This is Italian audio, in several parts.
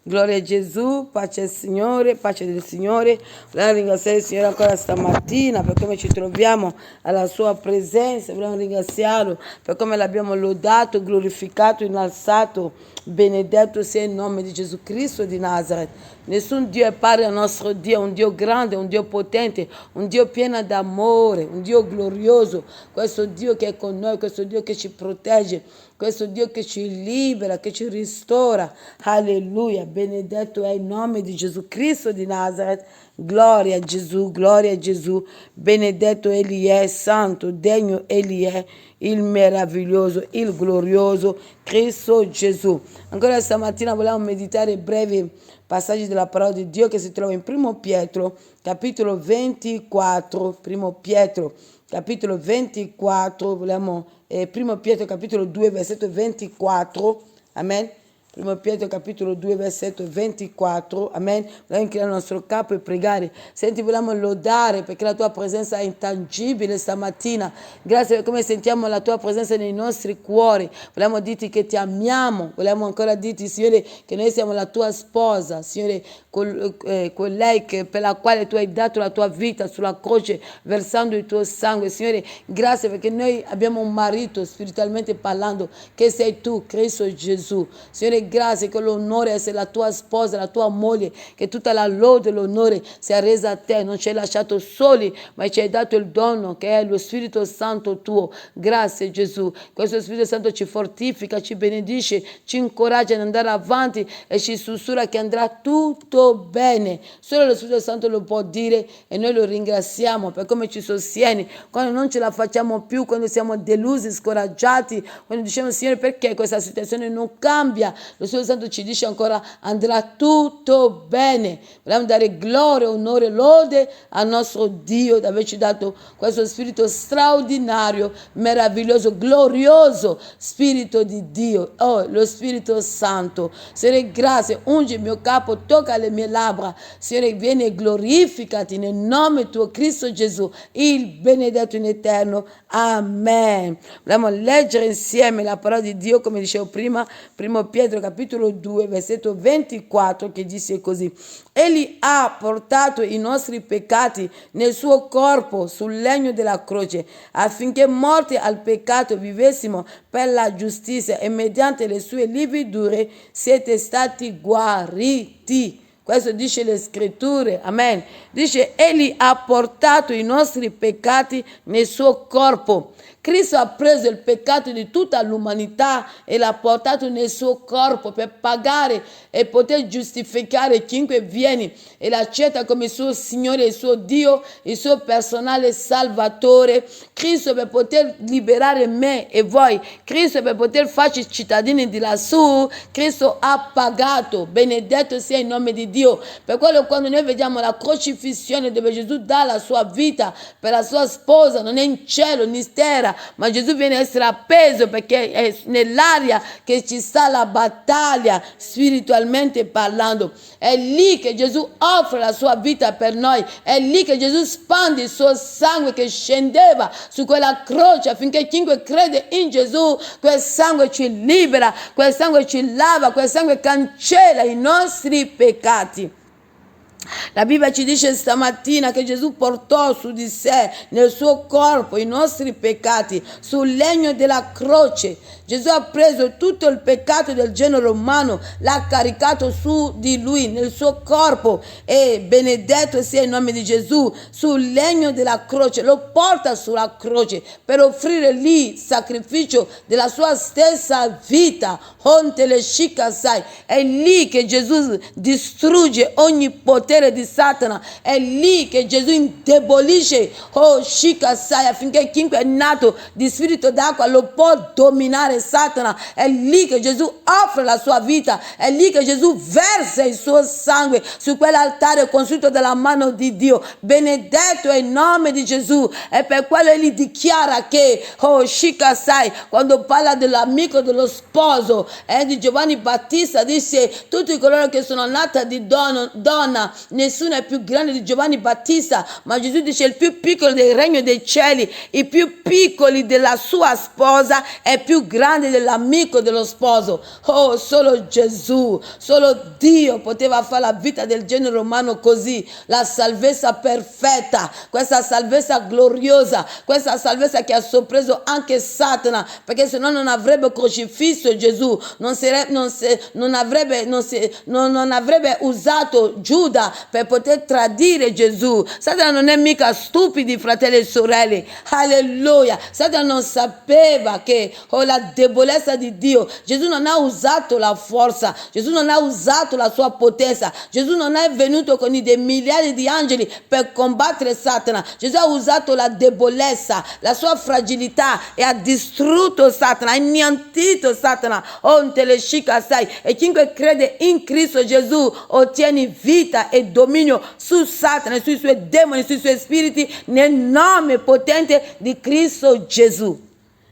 Gloria a Gesù, pace al Signore, pace del Signore. Vogliamo ringraziare il Signore ancora stamattina per come ci troviamo alla sua presenza. Vogliamo ringraziarlo per come l'abbiamo lodato, glorificato, innalzato. Benedetto sia il nome di Gesù Cristo di Nazareth. Nessun Dio è pari al nostro Dio, un Dio grande, un Dio potente, un Dio pieno d'amore, un Dio glorioso. Questo Dio che è con noi, questo Dio che ci protegge, questo Dio che ci libera, che ci ristora. Alleluia, benedetto è il nome di Gesù Cristo di Nazareth. Gloria a Gesù, benedetto Egli è, santo, degno Egli è, il meraviglioso, il glorioso Cristo Gesù. Ancora stamattina vogliamo meditare brevi passaggi della parola di Dio che si trova in 1 Pietro, capitolo 24, 1 Pietro, capitolo 24, vogliamo 1 Pietro capitolo 2 versetto 24, amen. 1 Pietro capitolo 2 versetto 24, amen. Vogliamo inclinare il nostro capo e pregare. Senti, vogliamo lodare perché la tua presenza è intangibile stamattina. Grazie per come sentiamo la tua presenza nei nostri cuori. Vogliamo dirti che ti amiamo. Vogliamo ancora dirti, Signore, che noi siamo la tua sposa, Signore, colei per la quale tu hai dato la tua vita sulla croce versando il tuo sangue. Signore, grazie perché noi abbiamo un marito spiritualmente parlando che sei tu, Cristo Gesù. Signore, grazie che l'onore è essere la tua sposa, la tua moglie, che tutta la lode e l'onore sia resa a te. Non ci hai lasciato soli, ma ci hai dato il dono che è lo Spirito Santo tuo. Grazie Gesù. Questo Spirito Santo ci fortifica, ci benedice, ci incoraggia ad andare avanti e ci sussurra che andrà tutto bene. Solo lo Spirito Santo lo può dire e noi lo ringraziamo per come ci sostieni quando non ce la facciamo più, quando siamo delusi, scoraggiati, quando diciamo Signore perché questa situazione non cambia. Lo Spirito Santo ci dice ancora andrà tutto bene. Vogliamo dare gloria, onore, lode al nostro Dio di averci dato questo Spirito straordinario, meraviglioso, glorioso Spirito di Dio. Oh, lo Spirito Santo. Signore, grazie. Ungi il mio capo, tocca le mie labbra. Signore, vieni e glorificati nel nome tuo Cristo Gesù, il benedetto in eterno. Amen. Vogliamo leggere insieme la parola di Dio, come dicevo prima, 1 Pietro capitolo 2, versetto 24, che dice così: Egli ha portato i nostri peccati nel suo corpo sul legno della croce, affinché morti al peccato vivessimo per la giustizia, e mediante le sue lividure siete stati guariti. Questo dice le scritture, amen. Dice, egli ha portato i nostri peccati nel suo corpo. Cristo ha preso il peccato di tutta l'umanità e l'ha portato nel suo corpo per pagare e poter giustificare chiunque viene e l'accetta come il suo Signore, il suo Dio, il suo personale Salvatore. Cristo per poter liberare me e voi, Cristo per poter farci cittadini di lassù. Cristo ha pagato, benedetto sia il nome di Dio. Per quello quando noi vediamo la crocifissione dove Gesù dà la sua vita per la sua sposa, non è in cielo né in terra, ma Gesù viene a essere appeso perché è nell'aria che ci sta la battaglia spiritualmente parlando. È lì che Gesù offre la sua vita per noi, è lì che Gesù spande il suo sangue che scendeva su quella croce affinché chiunque crede in Gesù, quel sangue ci libera, quel sangue ci lava, quel sangue cancella i nostri peccati. La Bibbia ci dice stamattina che Gesù portò su di sé, nel suo corpo, i nostri peccati, sul legno della croce. Gesù ha preso tutto il peccato del genere umano, l'ha caricato su di lui, nel suo corpo, e benedetto sia il nome di Gesù, sul legno della croce, lo porta sulla croce per offrire lì sacrificio della sua stessa vita. È lì che Gesù distrugge ogni potere di Satana, è lì che Gesù indebolisce affinché chiunque è nato di spirito d'acqua lo può dominare Satana. È lì che Gesù offre la sua vita, è lì che Gesù versa il suo sangue su quell'altare costruito dalla mano di Dio. Benedetto è il nome di Gesù, e per quello egli dichiara che quando parla dell'amico dello sposo di Giovanni Battista, dice tutti coloro che sono nati di donna nessuno è più grande di Giovanni Battista, ma Gesù dice il più piccolo del regno dei cieli, i più piccoli della sua sposa è più grande dell'amico dello sposo. Oh, solo Gesù, solo Dio poteva fare la vita del genere umano così, la salvezza perfetta, questa salvezza gloriosa, questa salvezza che ha sorpreso anche Satana, perché se no non avrebbe crocifisso Gesù, non avrebbe usato Giuda per poter tradire Gesù. Satana non è mica stupido, fratelli e sorelle, alleluia. Satana non sapeva che la debolezza di Dio. Gesù non ha usato la forza, Gesù non ha usato la sua potenza, Gesù non è venuto con dei miliardi di angeli per combattere Satana. Gesù ha usato la debolezza, la sua fragilità e ha distrutto Satana, ha annientito Satana. Oh, sai, e chiunque crede in Cristo Gesù ottiene vita e dominio su Satana, sui suoi demoni, sui suoi spiriti, nel nome potente di Cristo Gesù.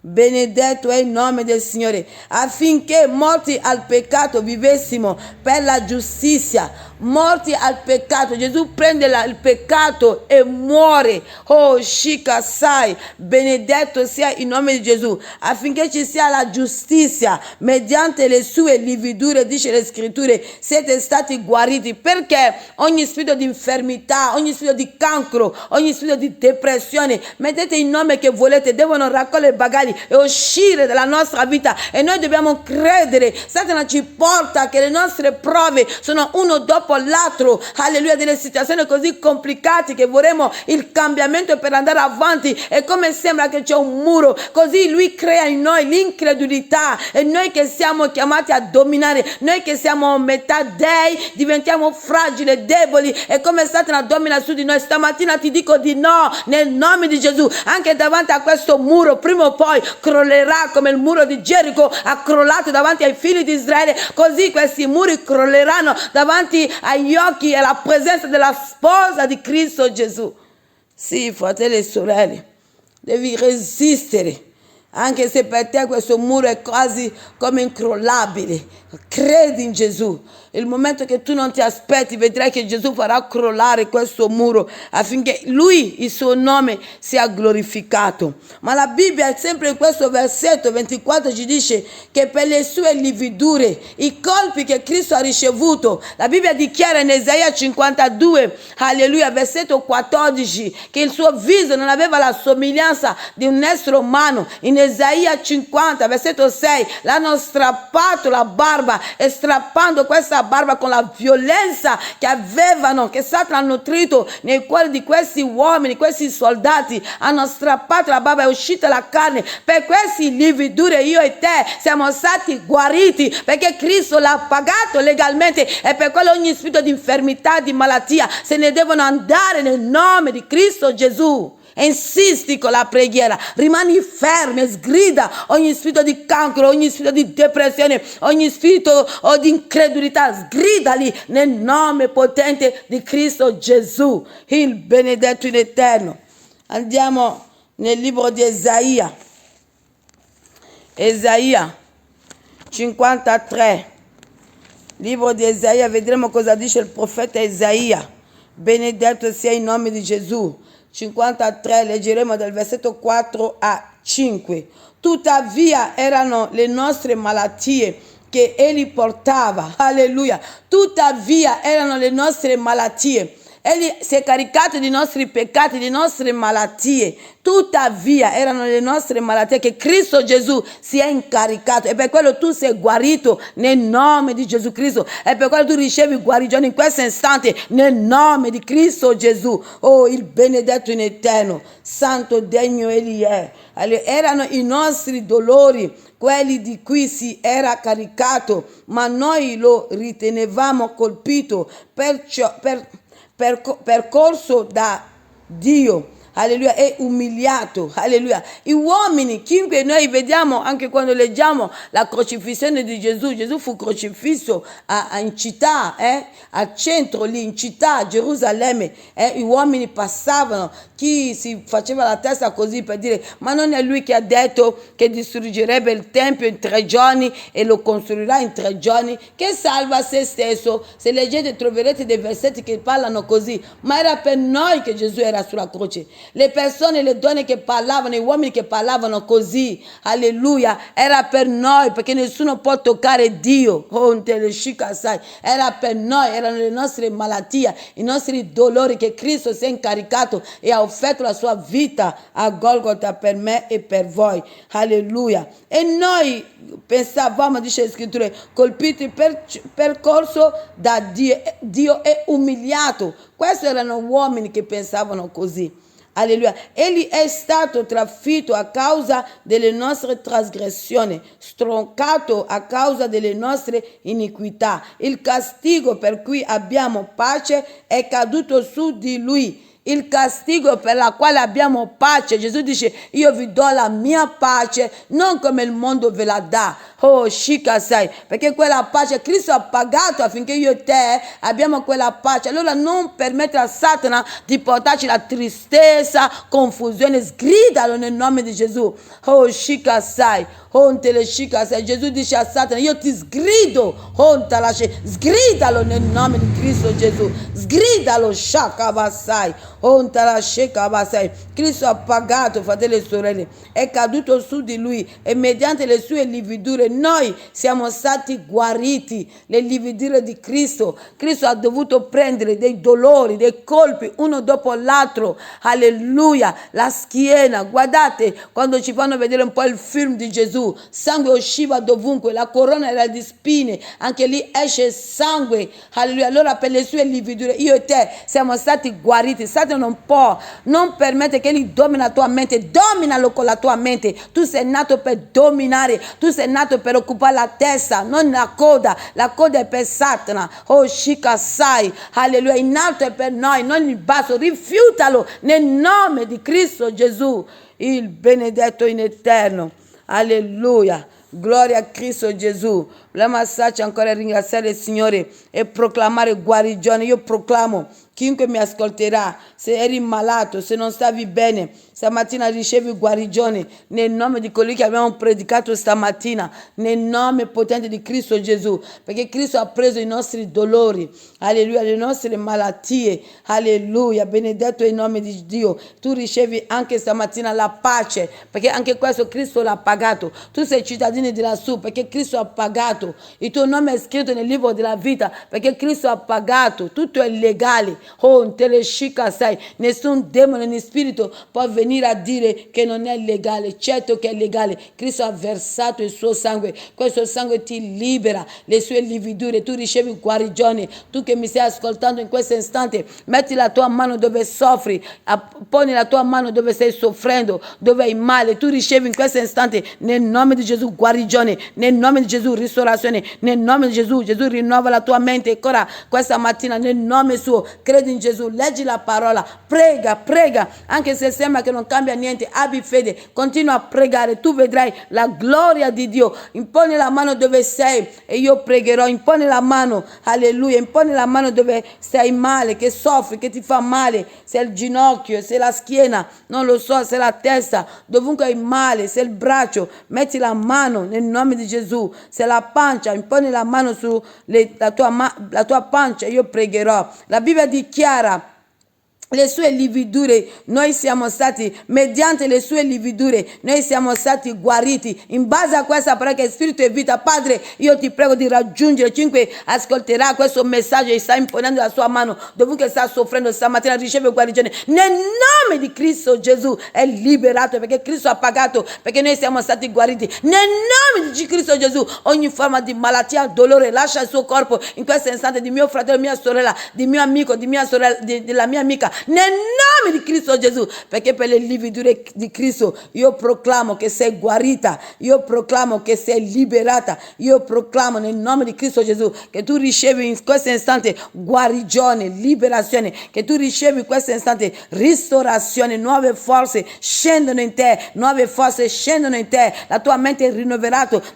Benedetto è il nome del Signore, affinché morti al peccato vivessimo per la giustizia. Morti al peccato, Gesù prende il peccato e muore. Oh, sai, benedetto sia il nome di Gesù, affinché ci sia la giustizia mediante le sue lividure, dice le scritture, siete stati guariti. Perché ogni spirito di infermità, ogni spirito di cancro, ogni spirito di depressione, mettete il nome che volete, devono raccogliere i bagagli e uscire dalla nostra vita, e noi dobbiamo credere. Satana ci porta che le nostre prove sono uno dopo l'altro, alleluia, delle situazioni così complicate che vorremmo il cambiamento per andare avanti, e come sembra che c'è un muro, così lui crea in noi l'incredulità, e noi che siamo chiamati a dominare, noi che siamo metà dei, diventiamo fragili, deboli, e come Satana domina su di noi. Stamattina ti dico di no, nel nome di Gesù. Anche davanti a questo muro, prima o poi crollerà, come il muro di Gerico ha crollato davanti ai figli di Israele, così questi muri crolleranno davanti agli occhi e alla presenza della sposa di Cristo Gesù. Sì, fratelli e sorelle, devi resistere, anche se per te questo muro è quasi come incrollabile. Credi in Gesù. Il momento che tu non ti aspetti, vedrai che Gesù farà crollare questo muro, affinché lui, il suo nome, sia glorificato. Ma la Bibbia, sempre in questo versetto 24, ci dice che per le sue lividure, i colpi che Cristo ha ricevuto, la Bibbia dichiara in Isaia 52, alleluia, versetto 14, che il suo viso non aveva la somiglianza di un essere umano. In Isaia 50, versetto 6, l'hanno strappato la barba, e strappando questa barba con la violenza che Satana ha nutrito nei cuori di questi uomini, questi soldati, hanno strappato la barba, è uscita la carne. Per questi lividure io e te siamo stati guariti, perché Cristo l'ha pagato legalmente, e per quello ogni spirito di infermità, di malattia, se ne devono andare nel nome di Cristo Gesù. Insisti con la preghiera, rimani fermo e sgrida ogni spirito di cancro, ogni spirito di depressione, ogni spirito di incredulità, sgridali nel nome potente di Cristo Gesù, il benedetto in eterno. Andiamo nel libro di Isaia 53, libro di Isaia, vedremo cosa dice il profeta Isaia. Benedetto sia il nome di Gesù. 53, leggeremo dal versetto 4 a 5. Tuttavia erano le nostre malattie che egli portava, alleluia, tuttavia erano le nostre malattie. Egli si è caricato dei nostri peccati, delle nostre malattie. Tuttavia erano le nostre malattie che Cristo Gesù si è incaricato, e per quello tu sei guarito nel nome di Gesù Cristo, e per quello tu ricevi guarigione in questo istante nel nome di Cristo Gesù. Oh, il benedetto in eterno, santo, degno egli è. Erano i nostri dolori quelli di cui si era caricato, ma noi lo ritenevamo colpito, percorso da Dio, alleluia, è umiliato, alleluia. Gli uomini, chiunque noi vediamo anche quando leggiamo la crocifissione di Gesù, Gesù fu crocifisso in città, al centro lì, in città, a Gerusalemme, gli uomini passavano, chi si faceva la testa così per dire, ma non è lui che ha detto che distruggerebbe il Tempio in 3 giorni e lo costruirà in 3 giorni, che salva se stesso. Se leggete troverete dei versetti che parlano così, ma era per noi che Gesù era sulla croce. Le persone, le donne che parlavano, gli uomini che parlavano così, alleluia, era per noi, perché nessuno può toccare Dio. Era per noi, erano le nostre malattie, i nostri dolori che Cristo si è incaricato e ha offerto la sua vita a Golgotha per me e per voi, alleluia. E noi pensavamo, dice le scritture, colpiti percorso da Dio, Dio è umiliato. Questi erano uomini che pensavano così. Alleluia. Egli è stato trafitto a causa delle nostre trasgressioni, stroncato a causa delle nostre iniquità. Il castigo per cui abbiamo pace è caduto su di lui. Il castigo per la quale abbiamo pace, Gesù dice, io vi do la mia pace, non come il mondo ve la dà. Oh, sai, perché quella pace Cristo ha pagato affinché io e te abbiamo quella pace. Allora non permettere a Satana di portarci la tristezza, confusione, sgridalo nel nome di Gesù. Oh, sai. Gesù dice a Satana, io ti sgrido, sgridalo nel nome di Cristo Gesù, sgridalo, shakabasai, Cristo ha pagato, fratelli e sorelle, è caduto su di lui e mediante le sue lividure noi siamo stati guariti. Le lividure di Cristo. Cristo ha dovuto prendere dei dolori, dei colpi uno dopo l'altro, alleluia, la schiena. Guardate quando ci fanno vedere un po' il film di Gesù, sangue usciva dovunque, la corona era di spine, anche lì esce sangue, alleluia. Allora per le sue lividure io e te siamo stati guariti. Satana non può, non permette che egli domina la tua mente, dominalo con la tua mente. Tu sei nato per dominare, tu sei nato per occupare la testa, non la coda è per Satana. Oh, sai, alleluia, in alto è per noi, non in basso, rifiutalo nel nome di Cristo Gesù, il benedetto in eterno. Alleluia, gloria a Cristo Gesù. Vogliamo assaggiare ancora ringraziare il Signore e proclamare guarigione. Io proclamo, chiunque mi ascolterà, se eri malato, se non stavi bene, stamattina ricevi guarigione nel nome di colui che abbiamo predicato stamattina, nel nome potente di Cristo Gesù, perché Cristo ha preso i nostri dolori, alleluia, le nostre malattie, alleluia, benedetto è il nome di Dio. Tu ricevi anche stamattina la pace, perché anche questo Cristo l'ha pagato. Tu sei cittadino di lassù, perché Cristo ha pagato. Il tuo nome è scritto nel libro della vita, perché Cristo ha pagato. Tutto è legale. Oh, sai, nessun demone né spirito può venire a dire che non è legale. Certo che è legale. Cristo ha versato il suo sangue. Questo sangue ti libera le sue lividure. Tu ricevi guarigione. Tu che mi stai ascoltando in questo istante, metti la tua mano dove soffri, poni la tua mano dove stai soffrendo, dove hai male. Tu ricevi in questo istante nel nome di Gesù guarigione, nel nome di Gesù ristorazione, nel nome di Gesù. Gesù rinnova la tua mente ancora questa mattina nel nome suo. Credi in Gesù, leggi la parola, prega, anche se sembra che non cambia niente, abbi fede, continua a pregare, tu vedrai la gloria di Dio. Imponi la mano dove sei e io pregherò. Imponi la mano, alleluia, imponi la mano dove stai male, che soffri, che ti fa male, se è il ginocchio, se è la schiena, non lo so, se è la testa, dovunque hai male, se è il braccio, metti la mano nel nome di Gesù. Se è la pancia, imponi la mano sulla tua pancia, io pregherò. La Bibbia dichiara le sue lividure, noi siamo stati, mediante le sue lividure, noi siamo stati guariti. In base a questa parola che è spirito e vita, Padre, io ti prego di raggiungere chiunque ascolterà questo messaggio e sta imponendo la sua mano, dovunque sta soffrendo stamattina, riceve guarigione. Nel nome di Cristo Gesù è liberato, perché Cristo ha pagato, perché noi siamo stati guariti. Nel nome di Cristo Gesù, ogni forma di malattia, dolore, lascia il suo corpo in questo istante, di mio fratello, mia sorella, di mio amico, di mia sorella, della mia amica. nel nome di Cristo Gesù, perché per le lividure di Cristo io proclamo che sei guarita, io proclamo che sei liberata, io proclamo nel nome di Cristo Gesù che tu ricevi in questo istante guarigione, liberazione, che tu ricevi in questo istante ristorazione, nuove forze scendono in te, nuove forze scendono in te, la tua mente è rinnovata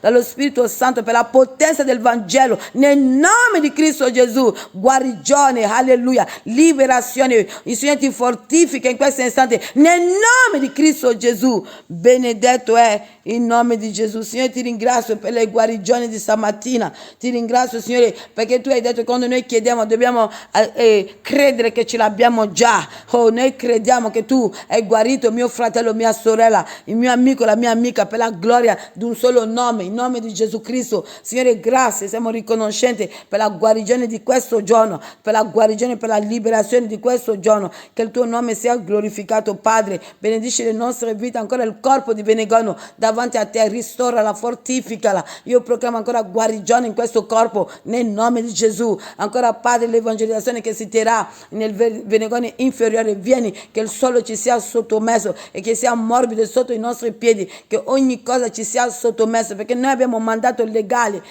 dallo Spirito Santo per la potenza del Vangelo, nel nome di Cristo Gesù, guarigione, alleluia, liberazione, il Signore ti fortifica in questo istante, nel nome di Cristo Gesù, benedetto è il nome di Gesù. Signore, ti ringrazio per le guarigioni di stamattina, ti ringrazio Signore perché tu hai detto che quando noi chiediamo dobbiamo credere che ce l'abbiamo già. Noi crediamo che tu hai guarito mio fratello, mia sorella, il mio amico, la mia amica, per la gloria di un solo nome, il nome di Gesù Cristo. Signore, grazie, siamo riconoscenti per la guarigione di questo giorno, per la guarigione, per la liberazione di questo giorno. Che il tuo nome sia glorificato, Padre. Benedici le nostre vite, ancora il corpo di Benegono davanti a te, ristorala, fortificala. Io proclamo ancora guarigione in questo corpo nel nome di Gesù. Ancora, Padre, l'evangelizzazione che si terrà nel Benegono inferiore, vieni, che il suolo ci sia sottomesso e che sia morbido sotto i nostri piedi, che ogni cosa ci sia sottomesso, perché noi abbiamo un mandato legale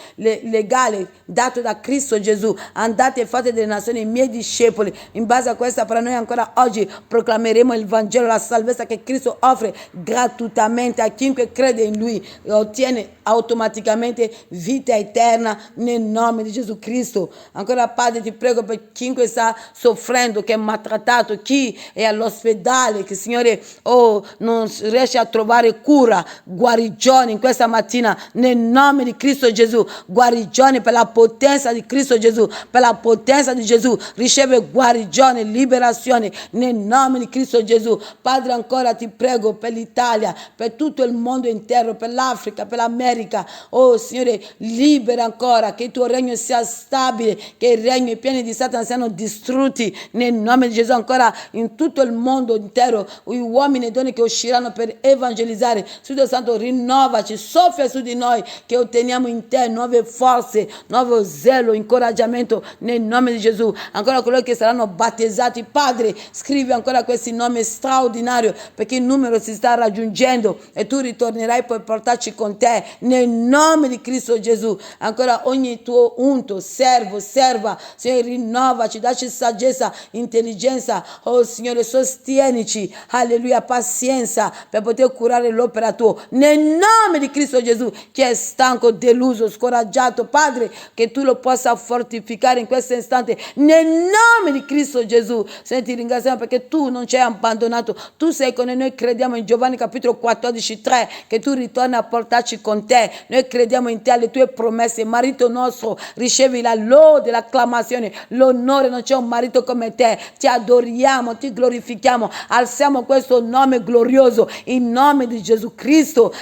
dato da Cristo Gesù. Andate e fate delle nazioni i miei discepoli. In base a questa parola noi ancora oggi proclameremo il Vangelo, la salvezza che Cristo offre gratuitamente a chiunque crede in Lui e ottiene automaticamente vita eterna nel nome di Gesù Cristo. Ancora, Padre, ti prego per chiunque sta soffrendo, che è maltrattato, chi è all'ospedale, che Signore non riesce a trovare cura, guarigione in questa mattina nel nome di Cristo Gesù, guarigione per la potenza di Cristo Gesù, per la potenza di Gesù, riceve guarigione, liberazione nel nome di Cristo Gesù. Padre, ancora ti prego per l'Italia, per tutto il mondo intero, per l'Africa, per l'America. Oh Signore, libera ancora, che il tuo regno sia stabile, che il regno e i piani di Satana siano distrutti nel nome di Gesù. Ancora in tutto il mondo intero, gli uomini e donne che usciranno per evangelizzare. Spirito Santo, rinnovaci, soffia su di noi, che otteniamo in te nuove forze, nuovo zelo, incoraggiamento nel nome di Gesù. Ancora coloro che saranno battezzati, Padre, scrivi ancora questi nomi straordinari, perché il numero si sta raggiungendo e tu ritornerai per portarci con te nel nome di Cristo Gesù. Ancora ogni tuo unto, servo, serva, Signore, rinnovaci, dacci saggezza, intelligenza, oh Signore, sostienici, alleluia, pazienza per poter curare l'opera tua nel nome di Cristo Gesù. Chi è stanco, deluso, scoraggiato, Padre, che tu lo possa fortificare in questo istante nel nome di Cristo Gesù. Signore, ti ringraziamo perché tu non ci hai abbandonato, tu sei con noi. Crediamo in Giovanni capitolo 14:3 che tu ritorni a portarci con te. Noi crediamo in te, alle tue promesse. Marito nostro, ricevi la lode, l'acclamazione, l'onore. Non c'è un marito come te. Ti adoriamo, ti glorifichiamo, alziamo questo nome glorioso, il nome di Gesù Cristo.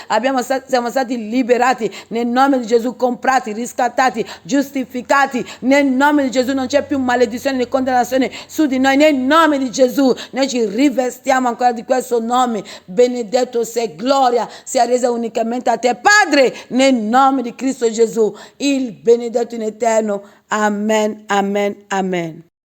Siamo stati liberati nel nome di Gesù, comprati, riscattati, giustificati nel nome di Gesù. Non c'è più maledizione né condannazione su di noi nel nome di Gesù. Noi ci rivestiamo ancora di questo nome. Benedetto sei, gloria sia resa unicamente a te, Padre, nel nome di Cristo Gesù, il benedetto in eterno. Amen, amen, amen.